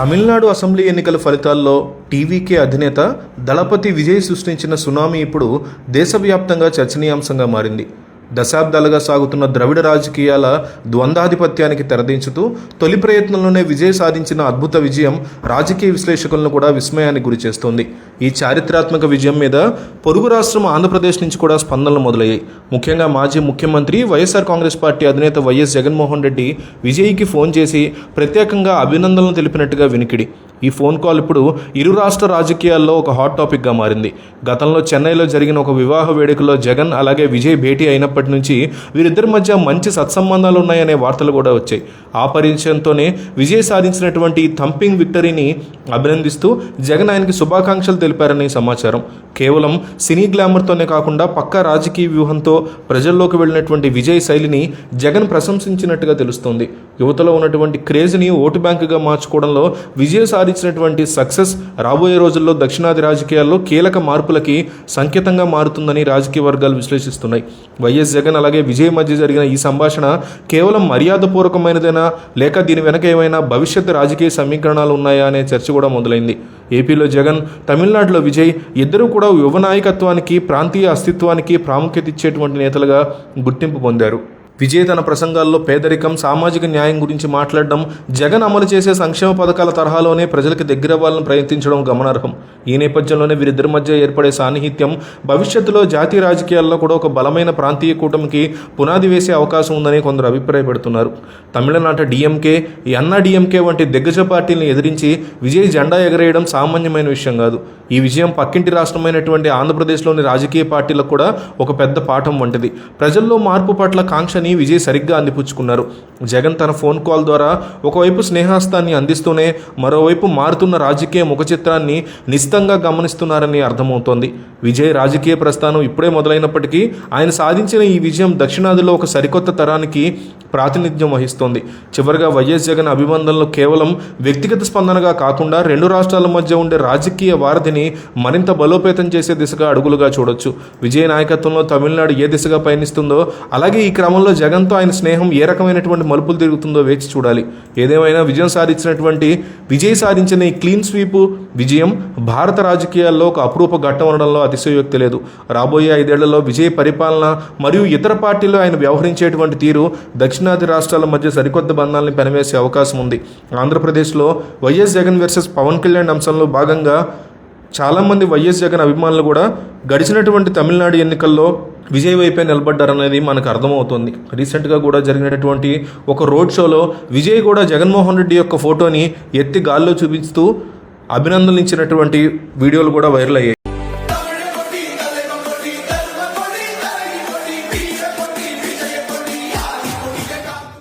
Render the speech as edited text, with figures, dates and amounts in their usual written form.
Tamil Nadu assembly ఎన్నికల ఫలితాల్లో TVK అధినేత దళపతి విజయ్ సృష్టించిన సునామీ ఇప్పుడు దేశవ్యాప్తంగా చర్చనీయాంశంగా మారింది. దశాబ్దాలుగా సాగుతున్న ద్రవిడ రాజకీయాల ద్వంద్వాధిపత్యానికి తెరదించుతూ తొలి ప్రయత్నంలోనే విజయ్ సాధించిన అద్భుత విజయం రాజకీయ విశ్లేషకులను కూడా విస్మయానికి గురిచేస్తోంది. ఈ చారిత్రాత్మక విజయం మీద పొరుగు రాష్ట్రం ఆంధ్రప్రదేశ్ నుంచి కూడా స్పందనలు మొదలయ్యాయి. ముఖ్యంగా మాజీ ముఖ్యమంత్రి వైఎస్ఆర్ కాంగ్రెస్ పార్టీ అధినేత వైఎస్ జగన్మోహన్ రెడ్డి విజయ్కి ఫోన్ చేసి ప్రత్యేకంగా అభినందనలు తెలిపినట్టుగా వినికిడి. ఈ ఫోన్ కాల్ ఇప్పుడు ఇరు రాష్ట్ర రాజకీయాల్లో ఒక హాట్ టాపిక్గా మారింది. గతంలో చెన్నైలో జరిగిన ఒక వివాహ వేడుకలో జగన్ అలాగే విజయ్ భేటీ అయినప్పటి నుంచి వీరిద్దరి మధ్య మంచి సత్సంబంధాలు ఉన్నాయనే వార్తలు కూడా వచ్చాయి. ఆ పరిచయంతోనే విజయ్ సాధించినటువంటి థంపింగ్ విక్టరీని అభినందిస్తూ జగన్ ఆయనకి శుభాకాంక్షలు తెలిపారని సమాచారం. కేవలం సినీ గ్లామర్తోనే కాకుండా పక్కా రాజకీయ వ్యూహంతో ప్రజల్లోకి వెళ్ళినటువంటి విజయ్ శైలిని జగన్ ప్రశంసించినట్టుగా తెలుస్తోంది. యువతలో ఉన్నటువంటి క్రేజ్ని ఓటు బ్యాంకుగా మార్చుకోవడంలో విజయ్ సాధించినటువంటి సక్సెస్ రాబోయే రోజుల్లో దక్షిణాది రాజకీయాల్లో కీలక మార్పులకి సంకేతంగా మారుతుందని రాజకీయ వర్గాలు విశ్లేషిస్తున్నాయి. వైఎస్ జగన్ అలాగే విజయ్ మధ్య జరిగిన ఈ సంభాషణ కేవలం మర్యాదపూర్వకమైనదేనా లేక దీని వెనక ఏమైనా భవిష్యత్ రాజకీయ సమీకరణాలు ఉన్నాయా అనే చర్చ కూడా మొదలైంది. ఏపీలో జగన్, తమిళనాడులో విజయ్ ఇద్దరూ కూడా యువ నాయకత్వానికి, ప్రాంతీయ అస్తిత్వానికి ప్రాముఖ్యత ఇచ్చేటువంటి నేతలుగా గుర్తింపు పొందారు. విజయ్ తన ప్రసంగాల్లో పేదరికం, సామాజిక న్యాయం గురించి మాట్లాడడం, జగన్ అమలు చేసే సంక్షేమ పథకాల తరహాలోనే ప్రజలకు దగ్గరవ్వాలని ప్రయత్నించడం గమనార్హం. ఈ నేపథ్యంలోనే వీరిద్దరి మధ్య ఏర్పడే సాన్నిహిత్యం భవిష్యత్తులో జాతీయ రాజకీయాల్లో కూడా ఒక బలమైన ప్రాంతీయ కూటమికి పునాది వేసే అవకాశం ఉందని కొందరు అభిప్రాయపడుతున్నారు. తమిళనాట డిఎంకే, అన్నా డిఎంకే వంటి దిగ్గజ పార్టీలను ఎదిరించి విజయ్ జెండా ఎగరేయడం సామాన్యమైన విషయం కాదు. ఈ విజయం పక్కింటి రాష్ట్రమైనటువంటి ఆంధ్రప్రదేశ్లోని రాజకీయ పార్టీలకు కూడా ఒక పెద్ద పాఠం వంటిది. ప్రజల్లో మార్పు పట్ల కాంక్ష విజయ్ సరిగ్గా అందిపుచ్చుకున్నారు. జగన్ తన ఫోన్ కాల్ ద్వారా ఒకవైపు స్నేహాస్తాన్ని అందిస్తూనే మరోవైపు మారుతున్న రాజకీయ ముఖ చిత్రాన్ని నిశితంగా గమనిస్తున్నారని అర్థమవుతోంది. విజయ్ రాజకీయ ప్రస్థానం ఇప్పుడే మొదలైనప్పటికీ ఆయన సాధించిన ఈ విజయం దక్షిణాదిలో ఒక సరికొత్త తరానికి ప్రాతినిధ్యం వహిస్తోంది. చివరిగా వైఎస్ జగన్ అభివందనలు కేవలం వ్యక్తిగత స్పందనగా కాకుండా రెండు రాష్ట్రాల మధ్య ఉండే రాజకీయ వారధిని మరింత బలోపేతం చేసే దిశగా అడుగులుగా చూడొచ్చు. విజయ్ నాయకత్వంలో తమిళనాడు ఏ దిశగా పయనిస్తుందో అలాగే ఈ క్రమంలో జగన్తో ఆయన స్నేహం ఏ రకమైనటువంటి మలుపులు తిరుగుతుందో వేచి చూడాలి. ఏదేమైనా విజయం సాధించినటువంటి విజయ్ సాధించిన ఈ క్లీన్ స్వీప్ విజయం భారత రాజకీయాల్లో ఒక అపురూప ఘట్టం అనడంలో అతిశయోక్తి లేదు. రాబోయే 5 ఏళ్లలో విజయ్ పరిపాలన మరియు ఇతర పార్టీలు ఆయన వ్యవహరించేటువంటి తీరు దక్షిణాది రాష్ట్రాల మధ్య సరికొత్త బంధాలను పెనవేసే అవకాశం ఉంది. ఆంధ్రప్రదేశ్లో వైఎస్ జగన్ వర్సెస్ పవన్ కళ్యాణ్ అంశంలో భాగంగా చాలామంది వైఎస్ జగన్ అభిమానులు కూడా గడిచినటువంటి తమిళనాడు ఎన్నికల్లో విజయ్ వైపే నిలబడ్డారనేది మనకు అర్థమవుతుంది. రీసెంట్గా కూడా జరిగినటువంటి ఒక రోడ్ షోలో విజయ్ కూడా జగన్మోహన్ రెడ్డి యొక్క ఫోటోని ఎత్తి గాల్లో చూపిస్తూ అభినందనలు ఇచ్చినటువంటి వీడియోలు కూడా వైరల్ అయ్యాయి.